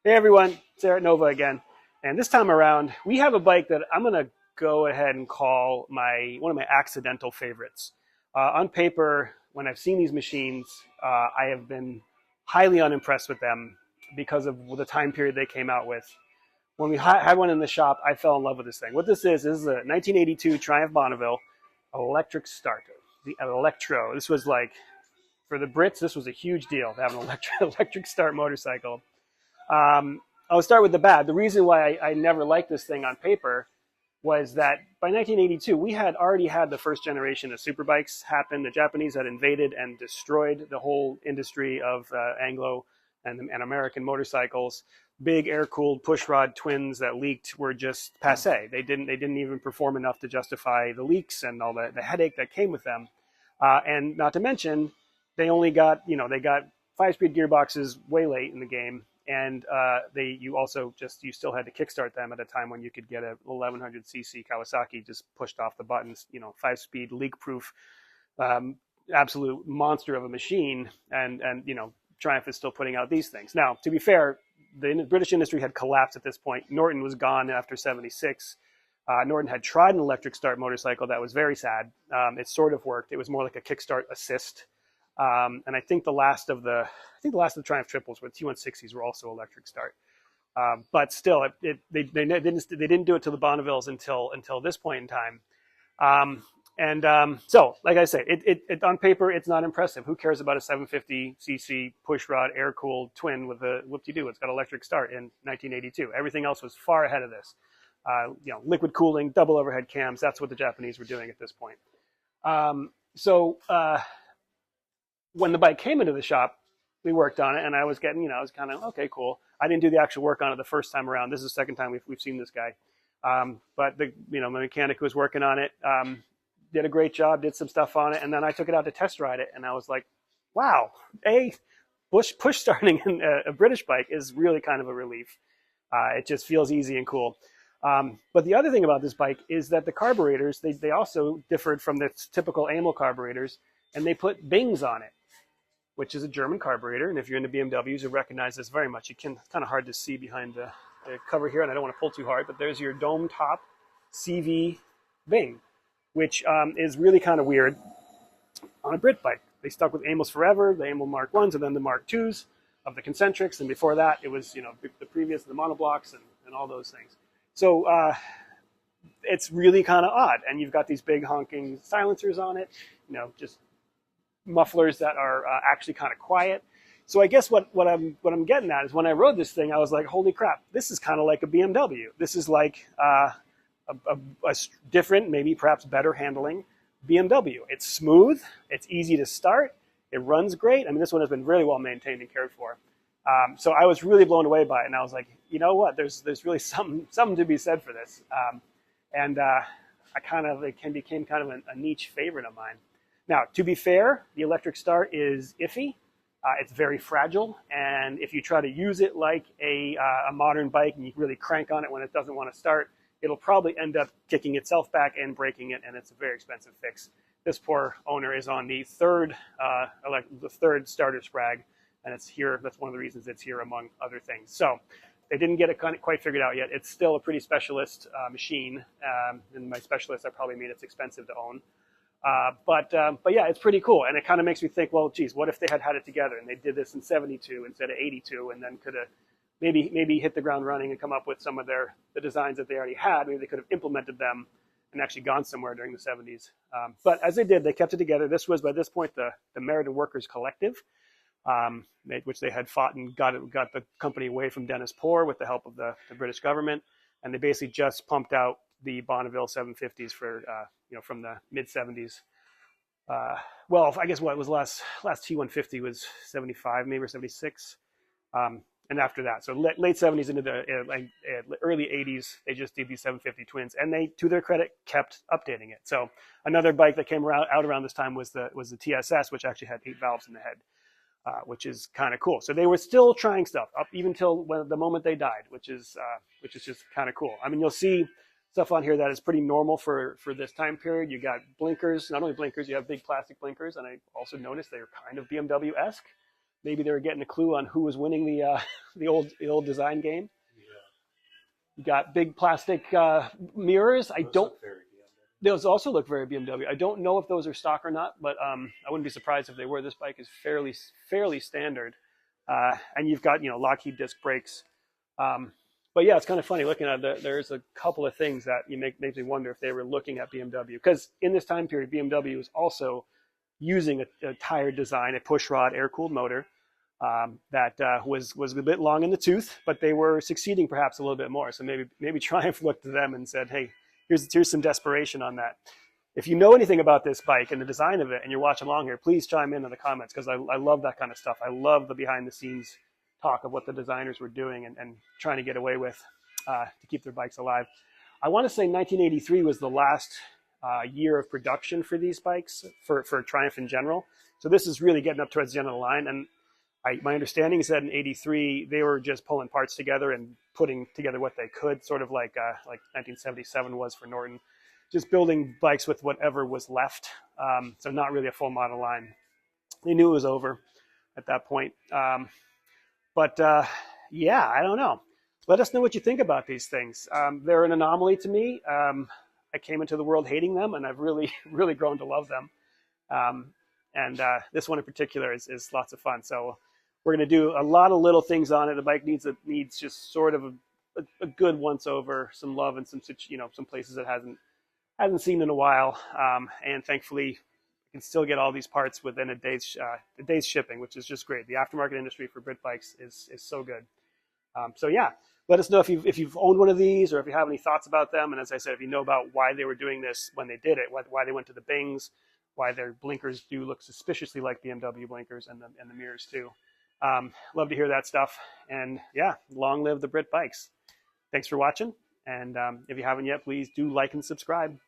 Hey everyone, Sayre Nova again. And this time around, we have a bike that I'm going to go ahead and call one of my accidental favorites. On paper, when I've seen these machines, I have been highly unimpressed with them because of the time period they came out with. When we had one in the shop, I fell in love with this thing. What this is a 1982 Triumph Bonneville electric start, the Electro. This was like, for the Brits, this was a huge deal to have an electric start motorcycle. I'll start with the bad. The reason why I never liked this thing on paper was that by 1982, we had already had the first generation of superbikes happen. The Japanese had invaded and destroyed the whole industry of Anglo and American motorcycles. Big air-cooled pushrod twins that leaked were just passé. They didn't even perform enough to justify the leaks and all the headache that came with them. And not to mention, they only got, they got 5-speed gearboxes way late in the game. And you still had to kickstart them at a time when you could get a 1100cc Kawasaki just pushed off the buttons, 5-speed, leak-proof, absolute monster of a machine. And Triumph is still putting out these things. Now, to be fair, the British industry had collapsed at this point. Norton was gone after '76. Norton had tried an electric start motorcycle that was very sad. It sort of worked. It was more like a kickstart assist. And I think the last of the Triumph triples with T160s were also electric start. But still, they didn't do it to the Bonnevilles until this point in time. So, like I say, it on paper it's not impressive. Who cares about a 750cc pushrod air-cooled twin with a whoop-de-doo? It's got electric start in 1982. Everything else was far ahead of this. Liquid cooling, double overhead cams. That's what the Japanese were doing at this point. When the bike came into the shop, we worked on it, and I was getting, I was kind of, okay, cool. I didn't do the actual work on it the first time around. This is the second time we've seen this guy. But my mechanic who was working on it did a great job, did some stuff on it, and then I took it out to test ride it, and I was like, wow, push starting in a British bike is really kind of a relief. It just feels easy and cool. But the other thing about this bike is that the carburetors, they also differed from the typical AML carburetors, and they put Bings on it, which is a German carburetor. And if you're into BMWs, you'll recognize this very much. It's kind of hard to see behind the cover here, and I don't want to pull too hard, but there's your dome top CV Bing, which is really kind of weird on a Brit bike. They stuck with AMLs forever, the AML Mark 1s and then the Mark 2s of the concentrics, and before that it was the previous, the monoblocks and all those things. So it's really kind of odd, and you've got these big honking silencers on it, just mufflers that are actually kind of quiet. So I guess what I'm getting at is when I rode this thing, I was like, holy crap, this is kind of like a BMW. This is like a different, maybe perhaps better handling BMW. It's smooth, it's easy to start, it runs great. I mean, this one has been really well maintained and cared for. So I was really blown away by it, and I was like, you know what? There's really something to be said for this. It became kind of a niche favorite of mine. Now, to be fair, the electric start is iffy. It's very fragile, and if you try to use it like a modern bike and you really crank on it when it doesn't want to start, it'll probably end up kicking itself back and breaking it, and it's a very expensive fix. This poor owner is on the third starter sprag, and it's here. That's one of the reasons it's here, among other things. So they didn't get it quite figured out yet. It's still a pretty specialist machine, and by specialist I probably mean it's expensive to own. But yeah, it's pretty cool, and it kind of makes me think, well, geez, what if they had it together and they did this in '72 instead of '82, and then could have maybe hit the ground running and come up with some of the designs that they already had. Maybe they could have implemented them and actually gone somewhere during the '70s. But as they did, they kept it together. This was, by this point, the Meriden Workers Collective, which they had fought and got the company away from Dennis Poor with the help of the British government, and they basically just pumped out the Bonneville 750s for from the mid '70s. Well, I guess what was last T150 was '75, maybe, or '76, and after that, so late '70s into the early '80s, they just did these 750 twins, and they, to their credit, kept updating it. So another bike that came out around this time was the TSS, which actually had 8 valves in the head, which is kind of cool. So they were still trying stuff up even till the moment they died, which is just kind of cool. I mean, you'll see stuff on here that is pretty normal for this time period. You got blinkers, not only blinkers, you have big plastic blinkers, and I also noticed they are kind of BMW-esque. Maybe they were getting a clue on who was winning the old design game. You got big plastic mirrors. Those also look very BMW. I don't know if those are stock or not, but I wouldn't be surprised if they were. This bike is fairly standard, and you've got Lockheed disc brakes. But yeah, it's kind of funny looking at it. There's a couple of things that makes me wonder if they were looking at BMW, because in this time period, BMW was also using a tire design, a pushrod air-cooled motor that was a bit long in the tooth, but they were succeeding perhaps a little bit more. So maybe Triumph looked to them and said, "Hey, here's some desperation on that." If you know anything about this bike and the design of it, and you're watching along here, please chime in the comments, because I love that kind of stuff. I love the behind-the-scenes talk of what the designers were doing and trying to get away with to keep their bikes alive. I want to say 1983 was the last year of production for these bikes, for Triumph in general. So this is really getting up towards the end of the line. And my understanding is that in '83 they were just pulling parts together and putting together what they could, sort of like 1977 was for Norton, just building bikes with whatever was left. So not really a full model line. They knew it was over at that point. But yeah, I don't know. Let us know what you think about these things. They're an anomaly to me. I came into the world hating them, and I've really grown to love them. And this one in particular is lots of fun. So we're going to do a lot of little things on it. The bike needs just sort of a good once over, some love, and some places it hasn't seen in a while. And thankfully, you can still get all these parts within a day's shipping, which is just great. The aftermarket industry for Brit bikes is so good. So yeah, let us know if you've owned one of these, or if you have any thoughts about them. And as I said, if you know about why they were doing this when they did it, why they went to the Bings, why their blinkers do look suspiciously like BMW blinkers, and the mirrors too. Love to hear that stuff. And yeah, long live the Brit bikes. Thanks for watching. And if you haven't yet, please do like and subscribe.